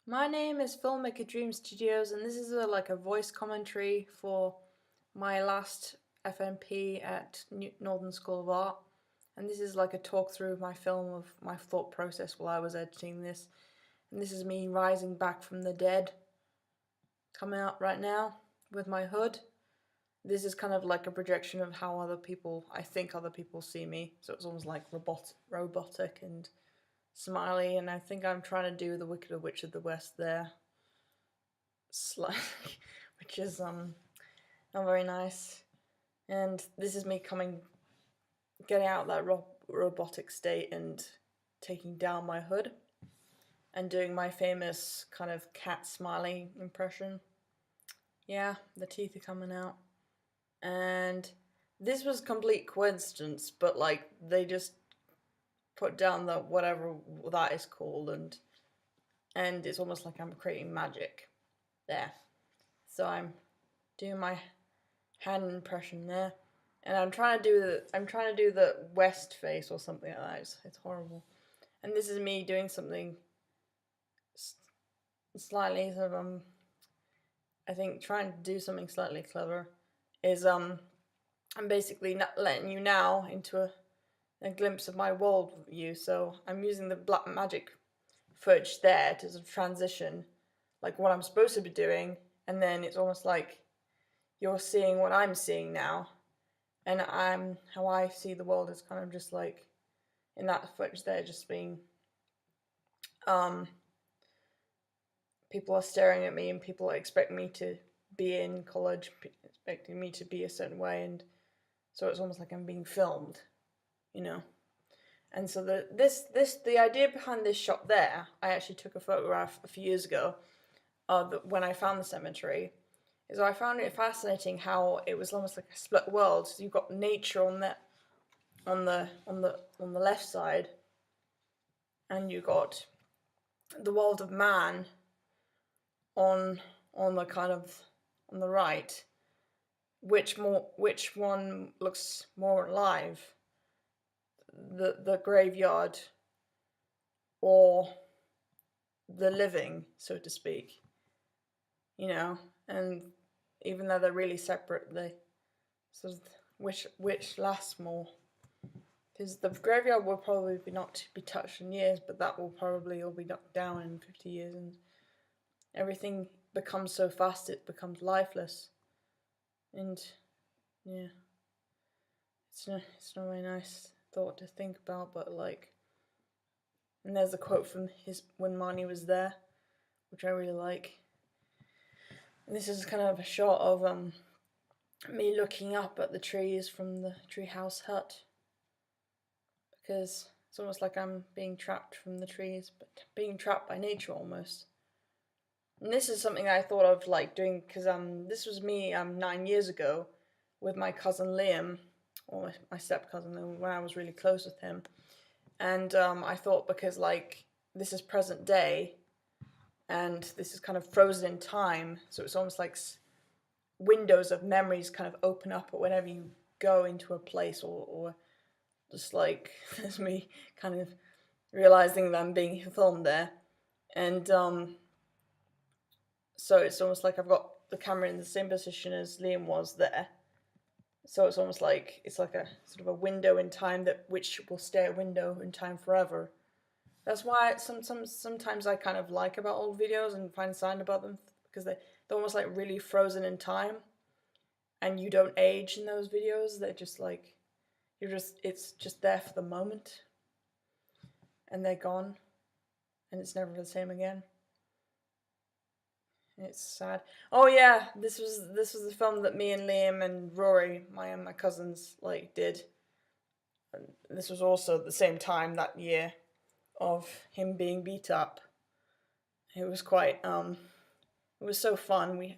My name is Filmmaker Dream Studios, and this is like a voice commentary for my last FNP at Northern School of Art. And this is like a talk through of my film of my thought process while I was editing this. And this is me rising back from the dead, coming out right now with my hood. This is kind of like a projection of how I think other people see me. So it's almost like robotic and smiley, and I think I'm trying to do the Wicked Witch of the West there, slightly, which is not very nice. And this is me getting out that robotic state and taking down my hood and doing my famous kind of cat smiley impression. Yeah, the teeth are coming out. And this was complete coincidence, but like they just put down the whatever that is called, and it's almost like I'm creating magic there. So I'm doing my hand impression there, and I'm trying to do the west face or something like that. It's horrible. And this is me doing something slightly sort of I think trying to do something slightly clever is I'm basically not letting you now into a glimpse of my world view. So I'm using the black magic footage there to sort of transition like what I'm supposed to be doing, and then it's almost like you're seeing what I'm seeing now, and how I see the world is kind of just like in that footage there, just being um, people are staring at me and people expect me to be in college, expecting me to be a certain way, and so it's almost like I'm being filmed, you know. And so the idea behind this shot there, I actually took a photograph a few years ago, when I found the cemetery, is I found it fascinating how it was almost like a split world. So you've got nature on the left side, and you got the world of man on the kind of on the right. Which one looks more alive? The graveyard or the living, so to speak, you know? And even though they're really separate, they sort of which lasts more? Because the graveyard will probably be not to be touched in years, but that will probably all be knocked down in 50 years, and everything becomes so fast it becomes lifeless. And yeah, it's not a very nice thought to think about, but like, and there's a quote from his when Marnie was there, which I really like. And this is kind of a shot of me looking up at the trees from the treehouse hut, because it's almost like I'm being trapped from the trees, but being trapped by nature almost. And this is something I thought of like doing because this was me 9 years ago with my cousin Liam, or my step cousin Liam, when I was really close with him. And I thought, because like this is present day, and this is kind of frozen in time, so it's almost like windows of memories kind of open up whenever you go into a place, or just like there's me kind of realizing that I'm being filmed there. And so it's almost like I've got the camera in the same position as Liam was there. So it's almost like it's like a sort of a window in time that which will stay a window in time forever. That's why sometimes I kind of like about old videos and find sign about them, because they're almost like really frozen in time, and you don't age in those videos. They're just like it's just there for the moment, and they're gone, and it's never the same again. It's sad. Oh yeah, this was the film that me and Liam and Rory, my cousins, like did. And this was also at the same time that year of him being beat up. It was quite it was so fun. We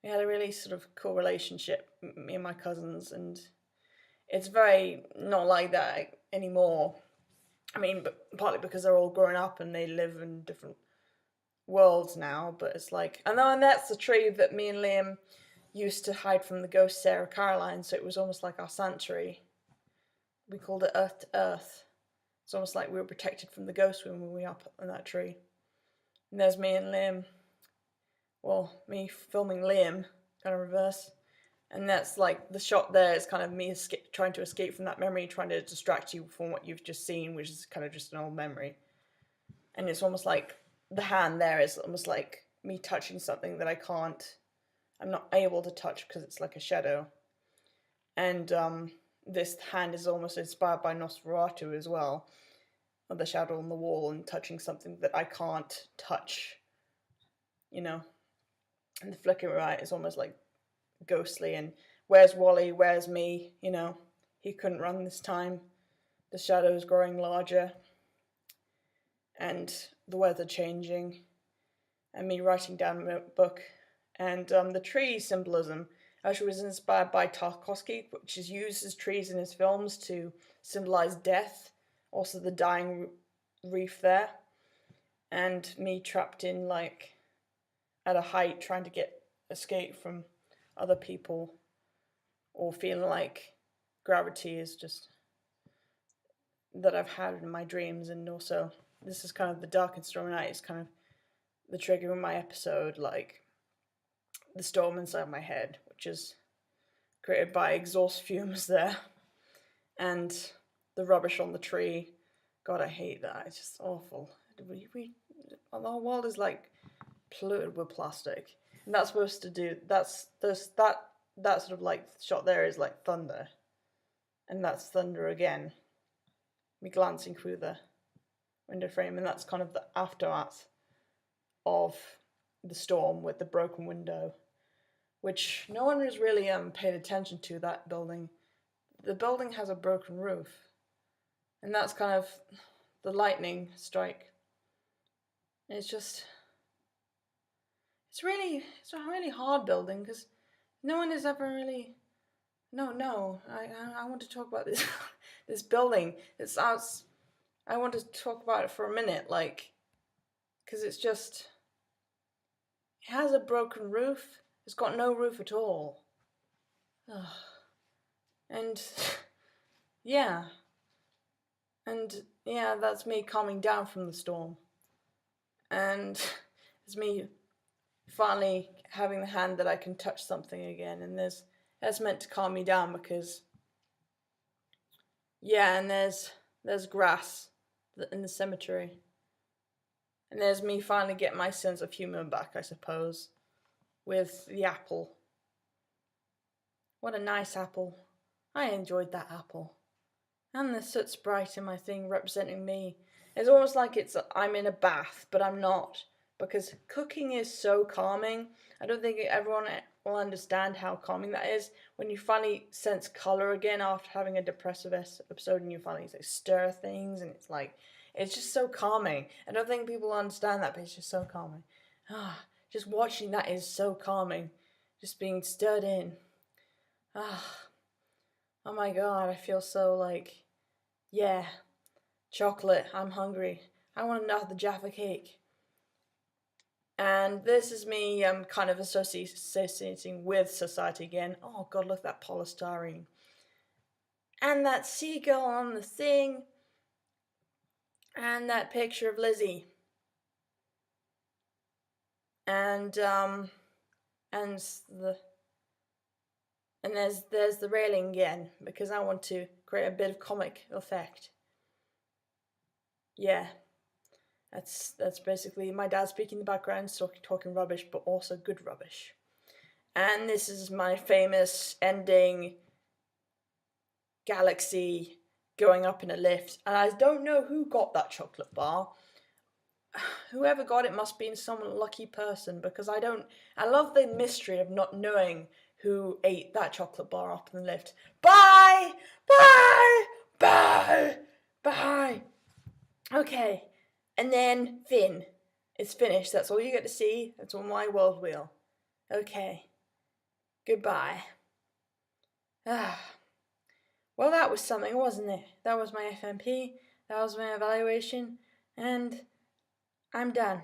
had a really sort of cool relationship, me and my cousins, and it's very not like that anymore. I mean, but partly because they're all grown up and they live in different worlds now, but it's like, and that's the tree that me and Liam used to hide from the ghost Sarah Caroline, so it was almost like our sanctuary. We called it Earth to Earth. It's almost like we were protected from the ghost when we were up in that tree. And there's me and Liam. Well, me filming Liam, kind of reverse. And that's like, the shot there is kind of me trying to escape from that memory, trying to distract you from what you've just seen, which is kind of just an old memory. And it's almost like the hand there is almost like me touching something that I'm not able to touch because it's like a shadow. And this hand is almost inspired by Nosferatu as well, of the shadow on the wall and touching something that I can't touch, you know. And the flicker right is almost like ghostly, and where's Wally, where's me, you know. He couldn't run this time. The shadow is growing larger, and the weather changing, and me writing down a book. And the tree symbolism actually was inspired by Tarkovsky, which is uses trees in his films to symbolize death, also the dying reef there, and me trapped in like at a height trying to escape from other people, or feeling like gravity is just that I've had in my dreams. And also this is kind of the dark and stormy night is kind of the trigger in my episode, like the storm inside my head, which is created by exhaust fumes there, and the rubbish on the tree. God, I hate that. It's just awful. The whole world is like polluted with plastic, and that's supposed to do. That sort of like shot there is like thunder, and that's thunder again. Me glancing through the window frame, and that's kind of the aftermath of the storm with the broken window, which no one has really paid attention to. That building, the building has a broken roof, and that's kind of the lightning strike. It's a really hard building because no one has ever really. No, I want to talk about this this building. I want to talk about it for a minute, like, because it has a broken roof. It's got no roof at all. Ugh. And yeah, that's me calming down from the storm, and it's me finally having the hand that I can touch something again, and that's meant to calm me down because and there's grass in the cemetery, and there's me finally getting my sense of humour back, I suppose, with the apple. What a nice apple. I enjoyed that apple. And the soot sprite in my thing representing me. It's almost like I'm in a bath, but I'm not, because cooking is so calming. I don't think everyone will understand how calming that is when you finally sense colour again after having a depressive episode, and you finally stir things, and it's just so calming. I don't think people understand that, but it's just so calming. Just watching that is so calming. Just being stirred in. Oh my god, I feel so chocolate, I'm hungry. I want another Jaffa cake. And this is me kind of associating with society again. Oh god, look at that polystyrene. And that seagull on the thing. And that picture of Lizzie. And there's the railing again, because I want to create a bit of comic effect. Yeah. That's basically my dad speaking in the background, talking rubbish, but also good rubbish. And this is my famous ending galaxy going up in a lift. And I don't know who got that chocolate bar. Whoever got it must be some lucky person, because I love the mystery of not knowing who ate that chocolate bar up in the lift. Bye! Bye! Bye! Bye! Okay. And then Finn. It's finished. That's all you get to see. That's on my world wheel. Okay. Goodbye. Well, that was something, wasn't it? That was my FMP. That was my evaluation. And I'm done.